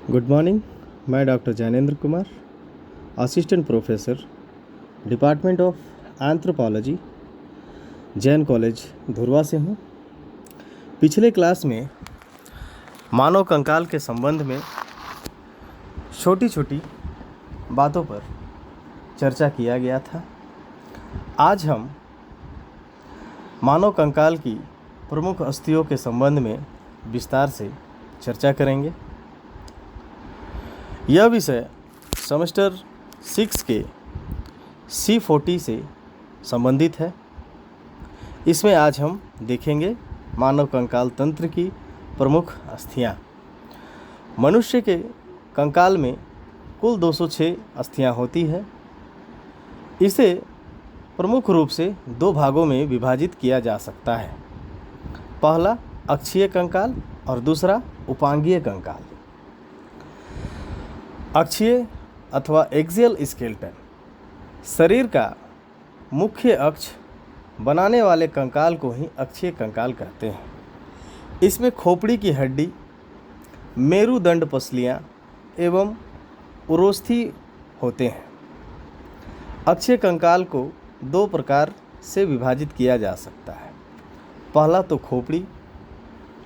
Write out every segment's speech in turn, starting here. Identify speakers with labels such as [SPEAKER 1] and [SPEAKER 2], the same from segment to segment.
[SPEAKER 1] Good morning. मैं doctor Jainendra Kumar, assistant professor, department of anthropology, Jain college Dhurwa से हूँ। पिछले क्लास में मानव कंकाल के संबंध में छोटी छोटी बातों पर चर्चा किया गया था। आज हम मानव कंकाल की प्रमुख अस्थियों के संबंध में विस्तार से चर्चा करेंगे। यह विषय सेमेस्टर 6 के C40 से संबंधित है। इसमें आज हम देखेंगे मानव कंकाल तंत्र की प्रमुख अस्थियां। मनुष्य के कंकाल में कुल 206 अस्थियां होती है। इसे प्रमुख रूप से दो भागों में विभाजित किया जा सकता है। पहला अक्षीय कंकाल और दूसरा उपांगीय कंकाल। अक्षीय अथवा एक्सियल स्केलेटन शरीर का मुख्य अक्ष बनाने वाले कंकाल को ही अक्षीय कंकाल कहते हैं। इसमें खोपड़ी की हड्डी, मेरुदंड पसलियाँ एवं उरोस्थी होते हैं। अक्षीय कंकाल को दो प्रकार से विभाजित किया जा सकता है। पहला तो खोपड़ी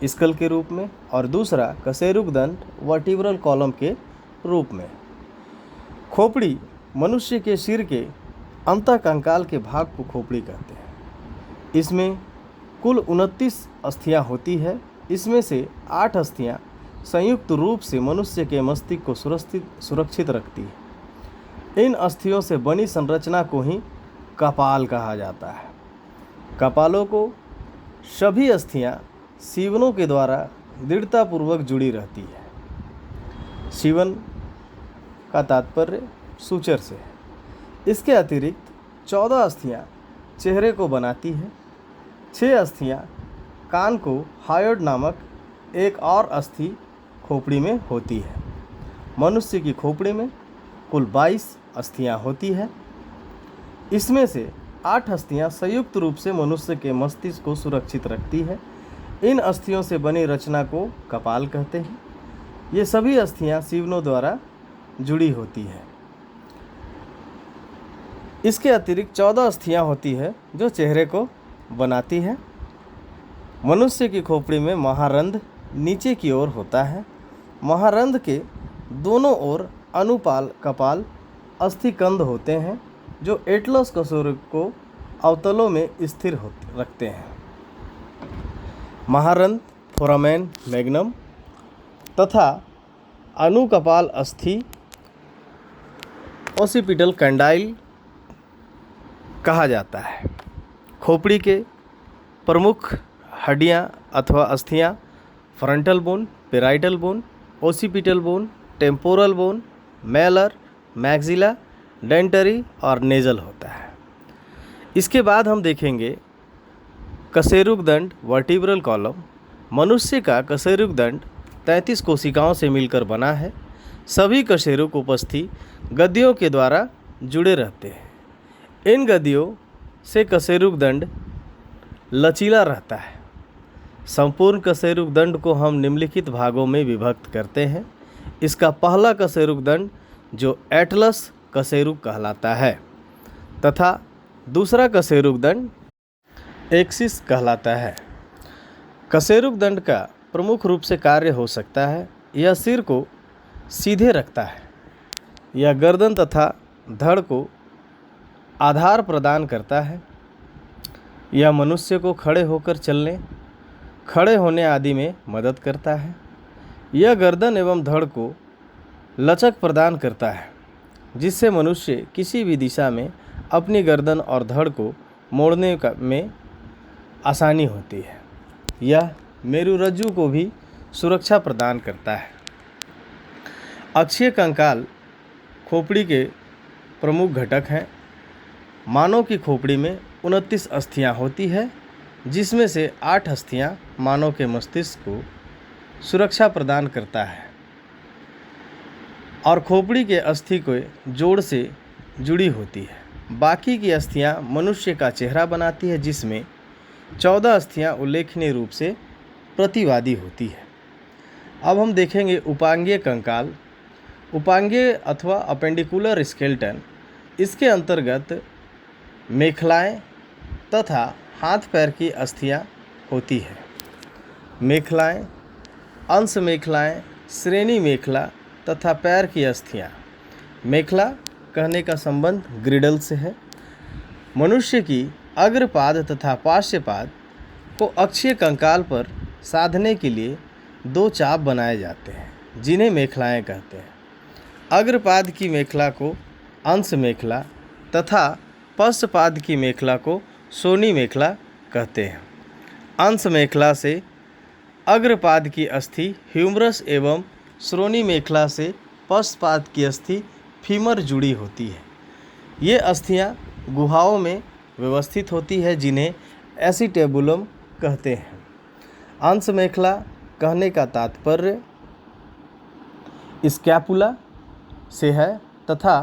[SPEAKER 1] स्कल के रूप में और दूसरा कशेरुक दंड वर्टिब्रल कॉलम के रूप में। खोपड़ी मनुष्य के सिर के अंतः कंकाल के भाग को खोपड़ी कहते हैं। इसमें कुल 29 अस्थियां होती है। इसमें से 8 अस्थियां संयुक्त रूप से मनुष्य के मस्तिष्क को सुरक्षित रखती है। इन अस्थियों से बनी संरचना को ही कपाल कहा जाता है। कपालों को सभी अस्थियां सीवनों के द्वारा दृढ़तापूर्वक जुड़ी रहती है। सीवन का तात्पर्य सूचर से है। इसके अतिरिक्त 14 अस्थियां चेहरे को बनाती है। 6 अस्थियां कान को हायोड नामक एक और अस्थि खोपड़ी में होती है। मनुष्य की खोपड़ी में कुल 22 अस्थियां होती है। इसमें से 8 अस्थियां संयुक्त रूप से मनुष्य के मस्तिष्क को सुरक्षित रखती है। इन अस्थियों से बनी रचना को कपाल कहते हैं। ये सभी अस्थियां सीवनों द्वारा जुड़ी होती है। इसके अतिरिक्त 14 अस्थियां होती है जो चेहरे को बनाती है। मनुष्य की खोपड़ी में महारंध्र नीचे की ओर होता है। महारंध्र के दोनों ओर अनुपाल कपाल अस्थिकंद होते हैं जो एटलस कशेरुक को अवतलों में स्थिर रखते हैं। महारंध्र फोरामेन मैग्नम तथा अनुकपाल अस्थि ओसिपिटल कंडाइल कहा जाता है। खोपड़ी के प्रमुख हड्डियां अथवा अस्थियां frontal bone, parietal bone, occipital bone, temporal bone, malar, maxilla, dentary और नेजल होता है। इसके बाद हम देखेंगे कशेरुक दंड वर्टिब्रल कॉलम। मनुष्य का कशेरुक दंड 33 कोशिकाओं से मिलकर बना है। सभी कशेरुक उपस्थि गद्दियों के द्वारा जुड़े रहते हैं। इन गद्दियों से कशेरुक दंड लचीला रहता है। संपूर्ण कशेरुक दंड को हम निम्नलिखित भागों में विभक्त करते हैं। इसका पहला कशेरुक दंड जो एटलस कशेरुक कहलाता है तथा दूसरा कशेरुक दंड एक्सिस कहलाता है। कशेरुक दंड का प्रमुख रूप से कार्य हो सकता है। यह सिर को सीधे रखता है। यह गर्दन तथा धड़ को आधार प्रदान करता है। यह मनुष्य को खड़े होकर चलने, खड़े होने आदि में मदद करता है। यह गर्दन एवं धड़ को लचक प्रदान करता है जिससे मनुष्य किसी भी दिशा में अपनी गर्दन और धड़ को मोड़ने में आसानी होती है। यह मेरुरज्जु को भी सुरक्षा प्रदान करता है। अक्षीय कंकाल खोपड़ी के प्रमुख घटक हैं। मानव की खोपड़ी में 29 अस्थियां होती है जिसमें से 8 अस्थियां मानव के मस्तिष्क को सुरक्षा प्रदान करता है और खोपड़ी के अस्थि के जोड़ से जुड़ी होती है। बाकी की अस्थियां मनुष्य का चेहरा बनाती है जिसमें 14 अस्थियां उल्लेखनीय रूप से प्रतिवादी होती है। अब हम देखेंगे उपांगीय कंकाल। उपांगीय अथवा अपेंडिकुलर स्केलेटन, इसके अंतर्गत मेखलाएं तथा हाथ पैर की अस्थियां होती है। मेखलाएं, अंश मेखलाएं, श्रेणी मेखला तथा पैर की अस्थियां। मेखला कहने का संबंध ग्रिडल से है। मनुष्य की अग्रपाद तथा पार्श्वपाद को अक्षीय कंकाल पर साधने के लिए दो चाप बनाए जाते हैं, जिन्हें मेखलाएं कहते हैं। अग्रपाद की मेखला को अंश मेखला तथा पश्चपाद की मेखला को श्रोणि मेखला कहते हैं। अंश मेखला से अग्रपाद की अस्थि ह्यूमरस एवं श्रोणि मेखला से पश्चपाद की अस्थि फीमर जुड़ी होती है। ये अस्थियां गुहाओं में व्यवस्थित होती है, जिन्हें एसिटेबुलम कहते हैं। अंश मेखला कहने का तात्पर्य स्कैपुला से है तथा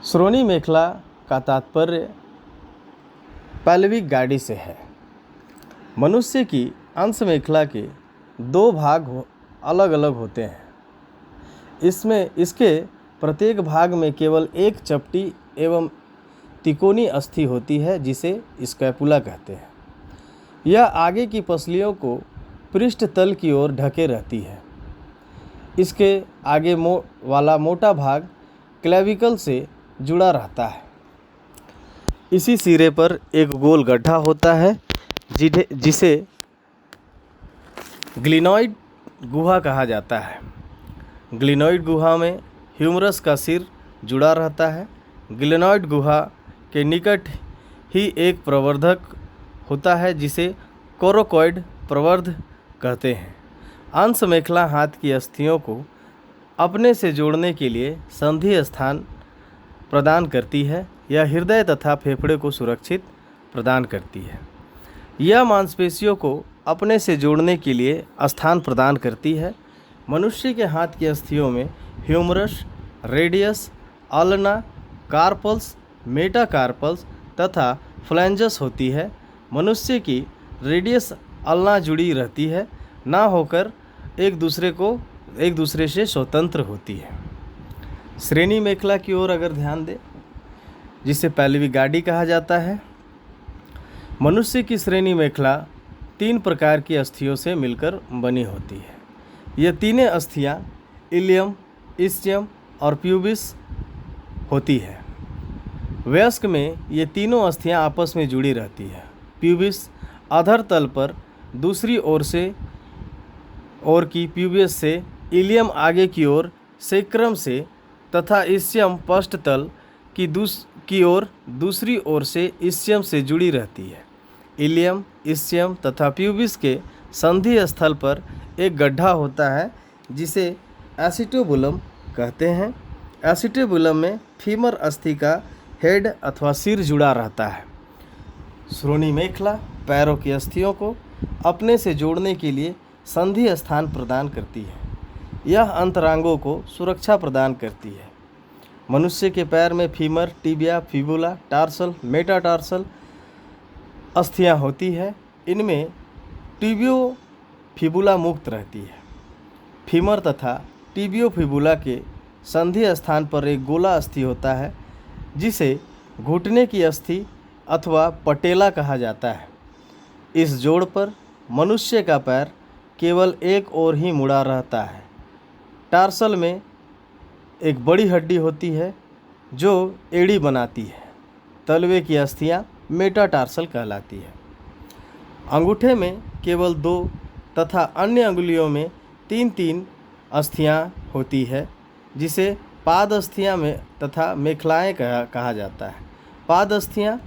[SPEAKER 1] श्रोणि मेखला का तात्पर्य पैल्विक गाड़ी से है। मनुष्य की अंश मेखला के दो भाग अलग अलग होते हैं। इसके प्रत्येक भाग में केवल एक चपटी एवं तिकोनी अस्थि होती है, जिसे स्कैपुला कहते हैं। यह आगे की पसलियों को पृष्ठ तल की ओर ढके रहती है। इसके आगे वाला मोटा भाग क्लेविकल से जुड़ा रहता है। इसी सिरे पर एक गोल गड्ढा होता है, जिसे ग्लिनॉइड गुहा कहा जाता है। ग्लिनॉइड गुहा में ह्यूमरस का सिर जुड़ा रहता है। ग्लिनॉइड गुहा के निकट ही एक प्रवर्धक होता है, जिसे कोरोकॉइड प्रवर्ध कहते हैं। अंश मेखला हाथ की अस्थियों को अपने से जोड़ने के लिए संधि स्थान प्रदान करती है। यह हृदय तथा फेफड़े को सुरक्षित प्रदान करती है। यह मांसपेशियों को अपने से जोड़ने के लिए स्थान प्रदान करती है। मनुष्य के हाथ की अस्थियों में humerus, radius, ulna, carpals, metacarpals तथा फ्लैंजस होती है। मनुष्य की रेडियस अल्ना जुड़ी रहती है, ना होकर एक दूसरे से स्वतंत्र होती है। श्रेणी मेखला की ओर अगर ध्यान दें, जिसे पैल्विक गाड़ी कहा जाता है। मनुष्य की श्रेणी मेखला 3 प्रकार की अस्थियों से मिलकर बनी होती है। ये तीनें अस्थियां इलियम, इस्चियम और प्यूबिस होती है। वयस्क में ये तीनों अस्थियां आपस में जुड़ी रहती है। प्यूबिस अधर तल पर दूसरी ओर की प्यूबिस से, इलियम आगे की ओर सेक्रम से तथा इस्चियम पृष्ठ तल की ओर दूसरी ओर से इस्चियम से जुड़ी रहती है। इलियम, इस्चियम तथा प्यूबिस के संधि स्थल पर एक गड्ढा होता है, जिसे एसिटेबुलम कहते हैं। एसिटेबुलम में फीमर अस्थि का हेड अथवा सिर जुड़ा रहता है। श्रोणि मेखला पैरों की अस्थियों को अपने से जोड़ने के लिए संधि स्थान प्रदान करती है। यह अंतरांगों को सुरक्षा प्रदान करती है। मनुष्य के पैर में femur, tibia, fibula, tarsal, metatarsal अस्थियां होती है। इनमें टिबियो फिबुला मुक्त रहती है। फीमर तथा टिबियो फिबुला के संधि स्थान पर एक गोला अस्थि होता है, जिसे घुटने की अस्थि अथवा पटेला कहा जाता है। इस जोड़ पर मनुष्य का पैर केवल एक ओर ही मुड़ा रहता है। टार्सल में एक बड़ी हड्डी होती है, जो एड़ी बनाती है। तलवे की अस्थियां मेटाटार्सल कहलाती है। अंगूठे में केवल 2 तथा अन्य अंगुलियों में 3-3 अस्थियां होती है, जिसे पाद अस्थियां में तथा मेखलाएं कहा जाता है। पाद अस्थियां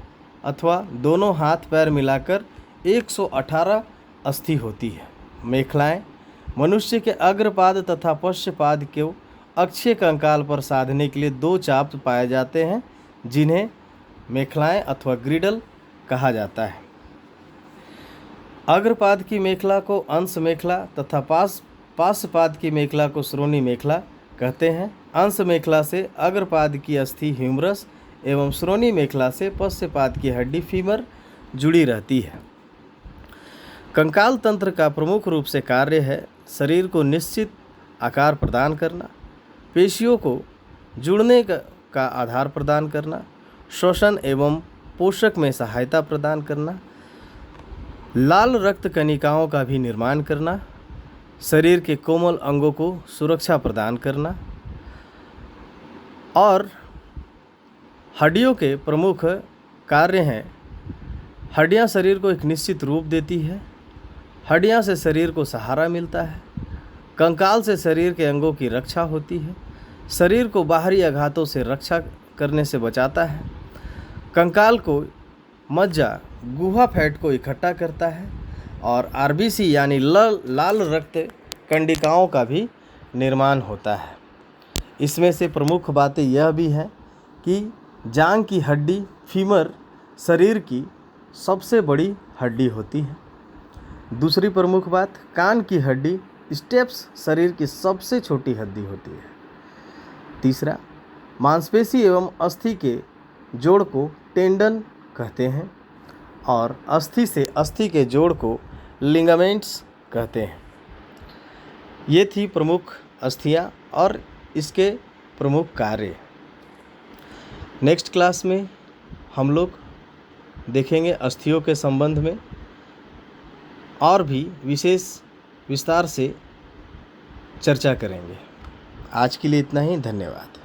[SPEAKER 1] अथवा दोनों हाथ पैर मिलाकर 118 अस्थि होती है। मेखलाएं मनुष्य के अग्रपाद तथा पश्चपाद को अक्षीय कंकाल पर साधने के लिए 2 चाप पाए जाते हैं, जिन्हें मेखलाएं अथवा ग्रिडल कहा जाता है। अग्रपाद की मेखला को अंश मेखला तथा पार्श्वपाद की मेखला को श्रोणि मेखला कहते हैं। अंश मेखला से अग्रपाद की अस्थि ह्यूमरस एवं श्रोणि मेखला से पश्चपाद की हड्डी फीमर जुड़ी रहती है। कंकाल तंत्र का प्रमुख रूप से कार्य है शरीर को निश्चित आकार प्रदान करना, पेशियों को जुड़ने का आधार प्रदान करना, श्वसन एवं पोषक में सहायता प्रदान करना, लाल रक्त कणिकाओं का भी निर्माण करना, शरीर के कोमल अंगों को सुरक्षा प्रदान करना और हड्डियों के प्रमुख कार्य हैं। हड्डियां शरीर को एक निश्चित रूप देती है, हड्डियां से शरीर को सहारा मिलता है, कंकाल से शरीर के अंगों की रक्षा होती है, शरीर को बाहरी आघातों से रक्षा करने से बचाता है, कंकाल को मज्जा गुहा फैट को इकट्ठा करता है और आरबीसी यानी लाल रक्त कंडिकाओं का भी निर्माण होता है। इसमें से प्रमुख बातें यह भी हैं कि जांघ की हड्डी फीमर शरीर की सबसे बड़ी हड्डी होती है। दूसरी प्रमुख बात, कान की हड्डी स्टेप्स शरीर की सबसे छोटी हड्डी होती है। तीसरा, मांसपेशी एवं अस्थि के जोड़ को टेंडन कहते हैं और अस्थि से अस्थि के जोड़ को लिगामेंट्स कहते हैं। ये थी प्रमुख अस्थियां और इसके प्रमुख कार्य। नेक्स्ट क्लास में हम लोग देखेंगे अस्थियों के संबंध में और भी विशेष विस्तार से चर्चा करेंगे। आज के लिए इतना ही, धन्यवाद।